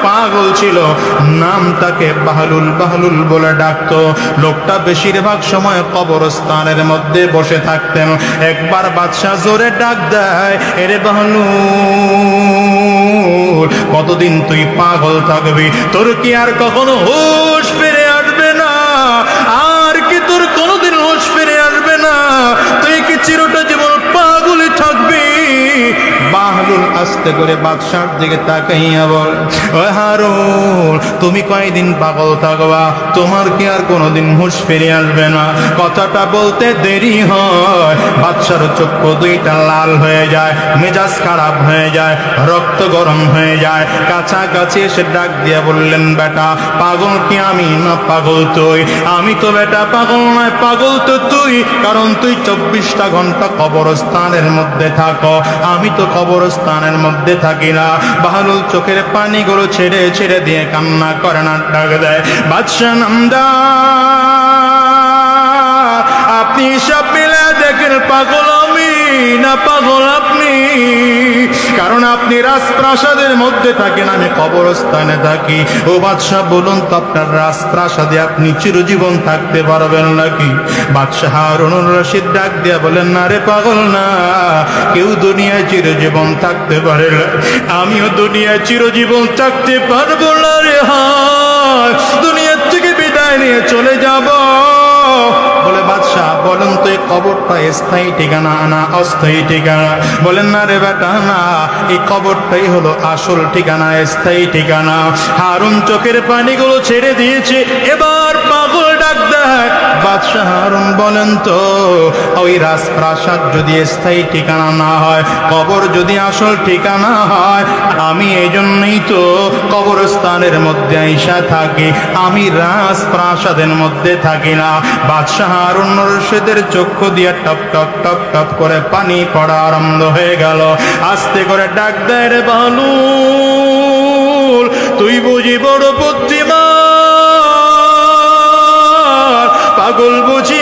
পাগল ছিল, নাম তাকে বাহলুল বাহলুল বলে ডাকতো। লোকটা বেশিরভাগ সময় কবরস্থানের মধ্যে বসে থাকতেন। একবার বাদশাহ জোরে ডাক দেয়, এরে বাহলুল, কতদিন তুই পাগল থাকবি? তোর কি আর কখনো হুঁশ ফিরে আসবে না? আর কি তোর কোনোদিন হুঁশ ফিরে আসবে না? তুই কি চিরটা জীবন পাগলই থাকবি? বাহলুল আস্তে করে বাদশার দিকে তাকাইয়া বল, ও হারুন, তুমি কয়দিন পাগল থাকবা? তোমার কি আর কোনোদিন হুঁশ ফিরে আসবে না? কথাটা বলতে দেরি হয়, বাদশার চক্ষু দুইটা লাল হয়ে যায়, মেজাজ খারাপ হয়ে যায়, রক্ত গরম হয়ে যায়। কাছাকাছি এসে ডাক দিয়ে বললেন, বেটা, পাগল কি আমি না পাগল তুই? আমি তো বেটা পাগল নয়, পাগল তো তুই, কারণ তুই 24টা ঘন্টা কবরস্থানের মধ্যে থাকো, আমি তো কবরস্থানের মধ্যে থাকি না। বাহলুল চোখের পানিগুলো ছেড়ে ছেড়ে দিয়ে কান্না করে না ডাক দেয়, বাদশা নামদার, আপনি সব মিলে দেখেন পাগল আমি না পাগল আপনি? কারণ আপনি রাজপ্রাসাদের মধ্যে থাকেন, আমি কবরস্থানে থাকি। ও বাদশাহ, বলুন তো, আপনার রাজপ্রাসাদে আপনি চিরজীবন থাকতে পারবেন নাকি? বাদশাহ হারুনুর রশিদ ডাক দিয়া বলেন, না রে পাগল, না, কেউ দুনিয়ায় চিরজীবন থাকতে পারে না, আমিও দুনিয়ায় চিরজীবন থাকতে পারবো না রে। হয় দুনিয়ার থেকে বিদায় নিয়ে চলে যাব। বলে, বাদশাহ বলেন তো, এই কবরটা স্থায়ী ঠিকানা না অস্থায়ী ঠিকানা? বলেন, না রে বেটা, না, এই কবরটাই হলো আসল ঠিকানা, স্থায়ী ঠিকানা। হারুন চোখের পানিগুলো ছেড়ে দিয়েছে, এবার পাগল ডাক দেয়, বাদশাহ হারুন বলেন তো, ওই রাজপ্রাসাদ যদি স্থায়ী ঠিকানা না হয়, কবর যদি আসল ঠিকানা হয়, আমি এই জন্যই তো কবরস্থানের মধ্যে আইসা থাকি, আমি রাজপ্রাসাদের মধ্যে থাকি না। বাদশাহ হারুন রশিদের চক্ষু দিয়ে টপ টপ টপ টপ করে পানি পড়া আরম্ভ হয়ে গেল। আস্তে করে ডাক দেয়, রে বাহলুল, তুই বুঝি বড় বুদ্ধিমান, পাগল বুঝি